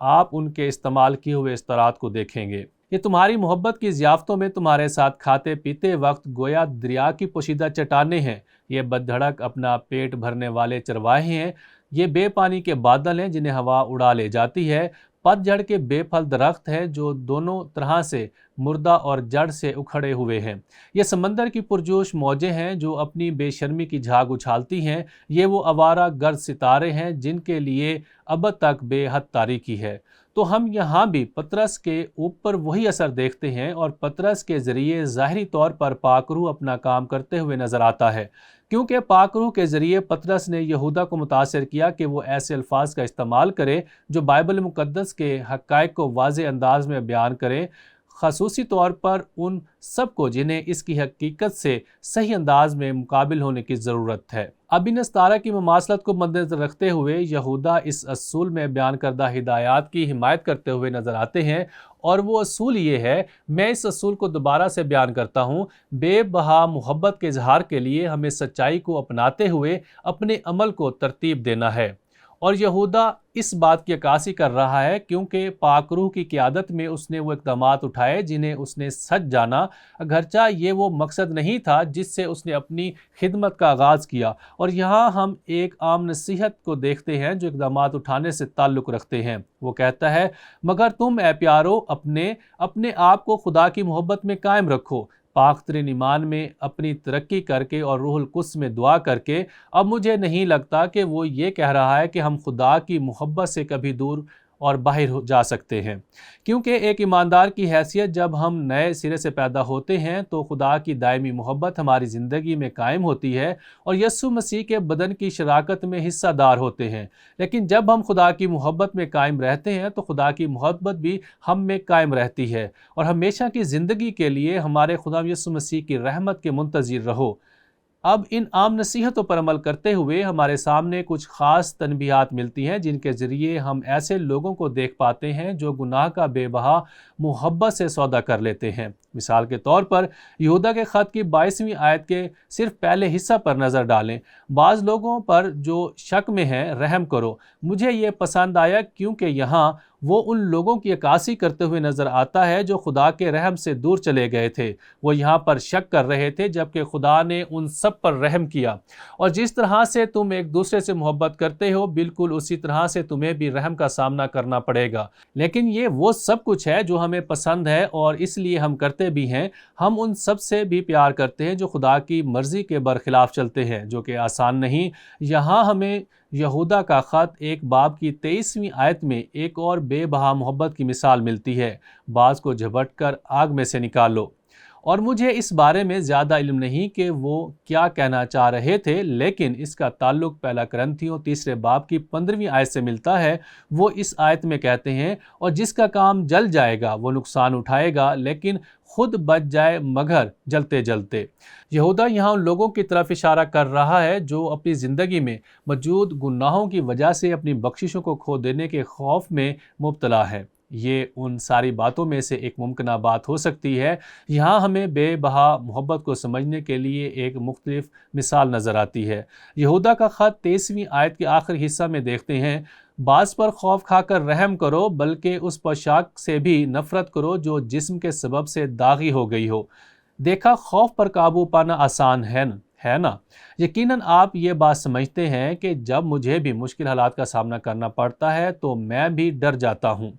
آپ ان کے استعمال کیے ہوئے استعارات کو دیکھیں گے۔ یہ تمہاری محبت کی ضیافتوں میں تمہارے ساتھ کھاتے پیتے وقت گویا دریا کی پوشیدہ چٹانیں ہیں۔ یہ بددھڑک اپنا پیٹ بھرنے والے چرواہے ہیں، یہ بے پانی کے بادل ہیں جنہیں ہوا اڑا لے جاتی ہے، پت جھڑ کے بے پھل درخت ہیں جو دونوں طرح سے مردہ اور جڑ سے اکھڑے ہوئے ہیں۔ یہ سمندر کی پرجوش موجیں ہیں جو اپنی بے شرمی کی جھاگ اچھالتی ہیں، یہ وہ آوارہ گرد ستارے ہیں جن کے لیے ابد تک بے حد تاریکی ہے۔ تو ہم یہاں بھی پطرس کے اوپر وہی اثر دیکھتے ہیں، اور پطرس کے ذریعے ظاہری طور پر پاک روح اپنا کام کرتے ہوئے نظر آتا ہے، کیونکہ پاک روح کے ذریعے پطرس نے یہودا کو متاثر کیا کہ وہ ایسے الفاظ کا استعمال کرے جو بائبل مقدس کے حقائق کو واضح انداز میں بیان کریں، خصوصی طور پر ان سب کو جنہیں اس کی حقیقت سے صحیح انداز میں مقابل ہونے کی ضرورت ہے۔ اب ان استعارہ کی مماثلت کو مدنظر رکھتے ہوئے یہودا اس اصول میں بیان کردہ ہدایات کی حمایت کرتے ہوئے نظر آتے ہیں، اور وہ اصول یہ ہے، میں اس اصول کو دوبارہ سے بیان کرتا ہوں، بے بہا محبت کے اظہار کے لیے ہمیں سچائی کو اپناتے ہوئے اپنے عمل کو ترتیب دینا ہے۔ اور یہودا اس بات کی عکاسی کر رہا ہے کیونکہ پاک روح کی قیادت میں اس نے وہ اقدامات اٹھائے جنہیں اس نے سچ جانا، اگرچہ یہ وہ مقصد نہیں تھا جس سے اس نے اپنی خدمت کا آغاز کیا۔ اور یہاں ہم ایک عام نصیحت کو دیکھتے ہیں جو اقدامات اٹھانے سے تعلق رکھتے ہیں۔ وہ کہتا ہے، مگر تم اے پیارو اپنے آپ کو خدا کی محبت میں قائم رکھو، پاک ترین ایمان میں اپنی ترقی کر کے اور روح القدس میں دعا کر کے۔ اب مجھے نہیں لگتا کہ وہ یہ کہہ رہا ہے کہ ہم خدا کی محبت سے کبھی دور اور باہر جا سکتے ہیں، کیونکہ ایک ایماندار کی حیثیت جب ہم نئے سرے سے پیدا ہوتے ہیں تو خدا کی دائمی محبت ہماری زندگی میں قائم ہوتی ہے اور یسوع مسیح کے بدن کی شراکت میں حصہ دار ہوتے ہیں۔ لیکن جب ہم خدا کی محبت میں قائم رہتے ہیں تو خدا کی محبت بھی ہم میں قائم رہتی ہے، اور ہمیشہ کی زندگی کے لیے ہمارے خدا یسوع مسیح کی رحمت کے منتظر رہو۔ اب ان عام نصیحتوں پر عمل کرتے ہوئے ہمارے سامنے کچھ خاص تنبیہات ملتی ہیں جن کے ذریعے ہم ایسے لوگوں کو دیکھ پاتے ہیں جو گناہ کا بے بہا محبت سے سودا کر لیتے ہیں۔ مثال کے طور پر یہودا کے خط کی 22ویں آیت کے صرف پہلے حصہ پر نظر ڈالیں۔ بعض لوگوں پر جو شک میں ہیں رحم کرو۔ مجھے یہ پسند آیا کیونکہ یہاں وہ ان لوگوں کی عکاسی کرتے ہوئے نظر آتا ہے جو خدا کے رحم سے دور چلے گئے تھے۔ وہ یہاں پر شک کر رہے تھے جبکہ خدا نے ان سب پر رحم کیا، اور جس طرح سے تم ایک دوسرے سے محبت کرتے ہو بالکل اسی طرح سے تمہیں بھی رحم کا سامنا کرنا پڑے گا۔ لیکن یہ وہ سب کچھ ہے جو ہمیں پسند ہے اور اس لیے ہم کرتے بھی ہیں۔ ہم ان سب سے بھی پیار کرتے ہیں جو خدا کی مرضی کے برخلاف چلتے ہیں، جو کہ آسان نہیں۔ یہاں ہمیں یہودا کا خط ایک باب کی 23ویں آیت میں ایک اور بے بہا محبت کی مثال ملتی ہے، بعض کو جھپٹ کر آگ میں سے نکالو۔ اور مجھے اس بارے میں زیادہ علم نہیں کہ وہ کیا کہنا چاہ رہے تھے، لیکن اس کا تعلق پہلا کرنتھیوں 3 باب کی 15ویں آیت سے ملتا ہے۔ وہ اس آیت میں کہتے ہیں، اور جس کا کام جل جائے گا وہ نقصان اٹھائے گا لیکن خود بچ جائے مگر جلتے جلتے۔ یہودا یہاں ان لوگوں کی طرف اشارہ کر رہا ہے جو اپنی زندگی میں موجود گناہوں کی وجہ سے اپنی بخششوں کو کھو دینے کے خوف میں مبتلا ہے۔ یہ ان ساری باتوں میں سے ایک ممکنہ بات ہو سکتی ہے۔ یہاں ہمیں بے بہا محبت کو سمجھنے کے لیے ایک مختلف مثال نظر آتی ہے۔ یہودا کا خط 23ویں آیت کے آخری حصہ میں دیکھتے ہیں، بعض پر خوف کھا کر رحم کرو بلکہ اس پوشاک سے بھی نفرت کرو جو جسم کے سبب سے داغی ہو گئی ہو۔ دیکھا، خوف پر قابو پانا آسان ہے نا؟ یقیناً آپ یہ بات سمجھتے ہیں کہ جب مجھے بھی مشکل حالات کا سامنا کرنا پڑتا ہے تو میں بھی ڈر جاتا ہوں۔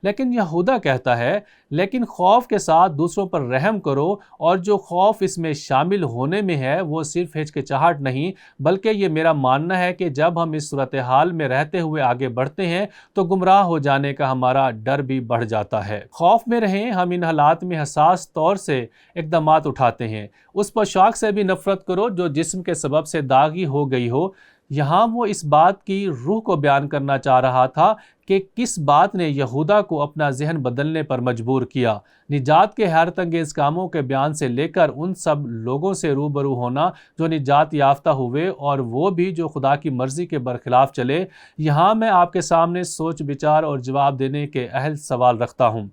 لیکن یہودا کہتا ہے، لیکن خوف کے ساتھ دوسروں پر رحم کرو، اور جو خوف اس میں شامل ہونے میں ہے وہ صرف ہچکچاہٹ نہیں بلکہ یہ میرا ماننا ہے کہ جب ہم اس صورتحال میں رہتے ہوئے آگے بڑھتے ہیں تو گمراہ ہو جانے کا ہمارا ڈر بھی بڑھ جاتا ہے۔ خوف میں رہیں، ہم ان حالات میں حساس طور سے اقدامات اٹھاتے ہیں۔ اس پوشاک سے بھی نفرت کرو جو جسم کے سبب سے داغی ہو گئی ہو۔ یہاں وہ اس بات کی روح کو بیان کرنا چاہ رہا تھا کہ کس بات نے یہودا کو اپنا ذہن بدلنے پر مجبور کیا۔ نجات کے حیرت انگیز کاموں کے بیان سے لے کر ان سب لوگوں سے روبرو ہونا جو نجات یافتہ ہوئے اور وہ بھی جو خدا کی مرضی کے برخلاف چلے، یہاں میں آپ کے سامنے سوچ بچار اور جواب دینے کے اہل سوال رکھتا ہوں۔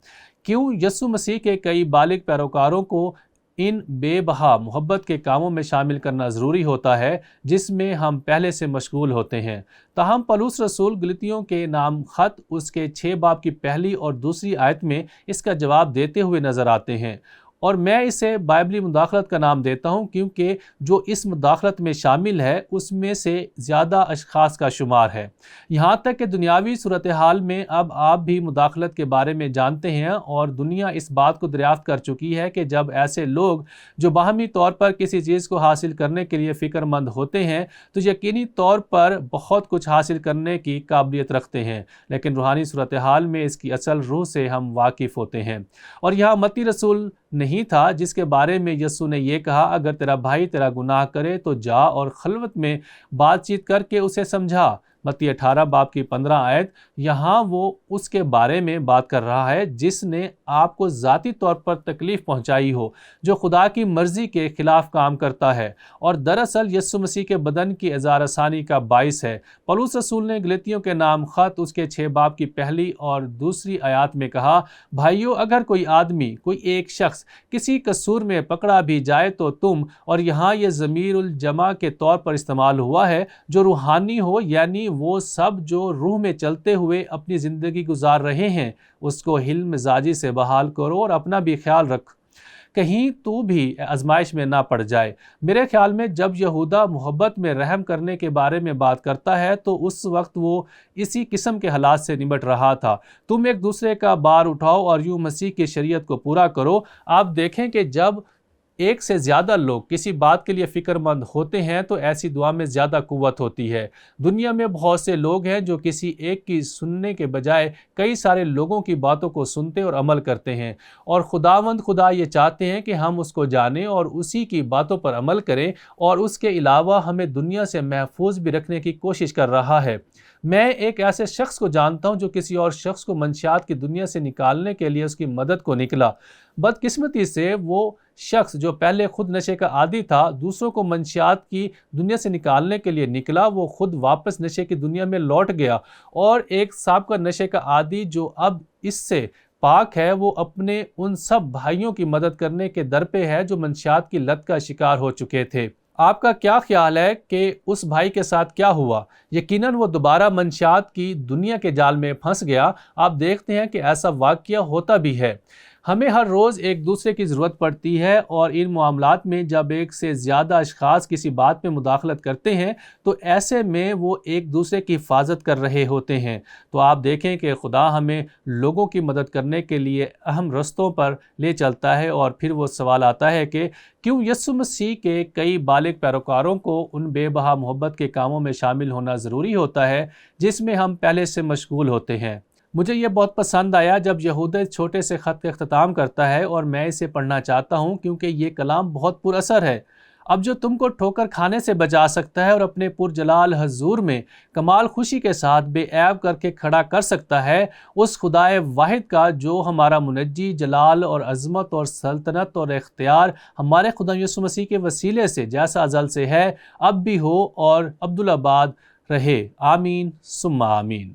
کیوں یسوع مسیح کے کئی بالغ پیروکاروں کو ان بے بہا محبت کے کاموں میں شامل کرنا ضروری ہوتا ہے جس میں ہم پہلے سے مشغول ہوتے ہیں۔ تاہم پولس رسول گلتیوں کے نام خط اس کے 6 باب کی پہلی اور دوسری آیت میں اس کا جواب دیتے ہوئے نظر آتے ہیں، اور میں اسے بائبلی مداخلت کا نام دیتا ہوں کیونکہ جو اس مداخلت میں شامل ہے اس میں سے زیادہ اشخاص کا شمار ہے۔ یہاں تک کہ دنیاوی صورتحال میں اب آپ بھی مداخلت کے بارے میں جانتے ہیں، اور دنیا اس بات کو دریافت کر چکی ہے کہ جب ایسے لوگ جو باہمی طور پر کسی چیز کو حاصل کرنے کے لیے فکر مند ہوتے ہیں تو یقینی طور پر بہت کچھ حاصل کرنے کی قابلیت رکھتے ہیں، لیکن روحانی صورتحال میں اس کی اصل روح سے ہم واقف ہوتے ہیں۔ اور یہاں متی رسول نہیں تھا جس کے بارے میں یسوع نے یہ کہا، اگر تیرا بھائی تیرا گناہ کرے تو جا اور خلوت میں بات چیت کر کے اسے سمجھا۔ متی 18 باب کی 15 آیت، یہاں وہ اس کے بارے میں بات کر رہا ہے جس نے آپ کو ذاتی طور پر تکلیف پہنچائی ہو، جو خدا کی مرضی کے خلاف کام کرتا ہے اور دراصل یسوع مسیح کے بدن کی اظہار ثانی کا باعث ہے۔ پولس رسول نے گلتیوں کے نام خط اس کے 6 باب کی پہلی اور دوسری آیات میں کہا، بھائیو اگر کوئی آدمی، کوئی ایک شخص کسی قصور میں پکڑا بھی جائے تو تم، اور یہاں یہ ضمیر الجمع کے طور پر استعمال ہوا ہے، جو روحانی ہو، یعنی وہ سب جو روح میں چلتے ہوئے اپنی زندگی گزار رہے ہیں، اس کو حلم مزاجی سے بحال کرو اور اپنا بھی خیال رکھ، کہیں تو بھی آزمائش میں نہ پڑ جائے۔ میرے خیال میں جب یہودا محبت میں رحم کرنے کے بارے میں بات کرتا ہے تو اس وقت وہ اسی قسم کے حالات سے نمٹ رہا تھا۔ تم ایک دوسرے کا بار اٹھاؤ اور یوں مسیح کی شریعت کو پورا کرو۔ آپ دیکھیں کہ جب ایک سے زیادہ لوگ کسی بات کے لیے فکر مند ہوتے ہیں تو ایسی دعا میں زیادہ قوت ہوتی ہے۔ دنیا میں بہت سے لوگ ہیں جو کسی ایک کی سننے کے بجائے کئی سارے لوگوں کی باتوں کو سنتے اور عمل کرتے ہیں، اور خداوند خدا یہ چاہتے ہیں کہ ہم اس کو جانیں اور اسی کی باتوں پر عمل کریں، اور اس کے علاوہ ہمیں دنیا سے محفوظ بھی رکھنے کی کوشش کر رہا ہے۔ میں ایک ایسے شخص کو جانتا ہوں جو کسی اور شخص کو منشیات کی دنیا سے نکالنے کے لیے اس کی مدد کو نکلا۔ بدقسمتی سے وہ شخص جو پہلے خود نشے کا عادی تھا، دوسروں کو منشیات کی دنیا سے نکالنے کے لیے نکلا، وہ خود واپس نشے کی دنیا میں لوٹ گیا، اور ایک سابقہ نشے کا عادی جو اب اس سے پاک ہے، وہ اپنے ان سب بھائیوں کی مدد کرنے کے در پہ ہے جو منشیات کی لت کا شکار ہو چکے تھے۔ آپ کا کیا خیال ہے کہ اس بھائی کے ساتھ کیا ہوا؟ یقیناً وہ دوبارہ منشیات کی دنیا کے جال میں پھنس گیا۔ آپ دیکھتے ہیں کہ ایسا واقعہ ہوتا بھی ہے۔ ہمیں ہر روز ایک دوسرے کی ضرورت پڑتی ہے، اور ان معاملات میں جب ایک سے زیادہ اشخاص کسی بات میں مداخلت کرتے ہیں تو ایسے میں وہ ایک دوسرے کی حفاظت کر رہے ہوتے ہیں۔ تو آپ دیکھیں کہ خدا ہمیں لوگوں کی مدد کرنے کے لیے اہم رستوں پر لے چلتا ہے، اور پھر وہ سوال آتا ہے کہ کیوں یسوع مسیح کے کئی بالغ پیروکاروں کو ان بے بہا محبت کے کاموں میں شامل ہونا ضروری ہوتا ہے جس میں ہم پہلے سے مشغول ہوتے ہیں۔ مجھے یہ بہت پسند آیا جب یہودا اس چھوٹے سے خط کا اختتام کرتا ہے، اور میں اسے پڑھنا چاہتا ہوں کیونکہ یہ کلام بہت پر اثر ہے۔ اب جو تم کو ٹھوکر کھانے سے بچا سکتا ہے اور اپنے پرجلال حضور میں کمال خوشی کے ساتھ بے عیب کر کے کھڑا کر سکتا ہے، اس خدائے واحد کا جو ہمارا منجی، جلال اور عظمت اور سلطنت اور اختیار ہمارے خدا یسوع مسیح کے وسیلے سے جیسا ازل سے ہے، اب بھی ہو اور عبدالآباد رہے۔ آمین ثم آمین۔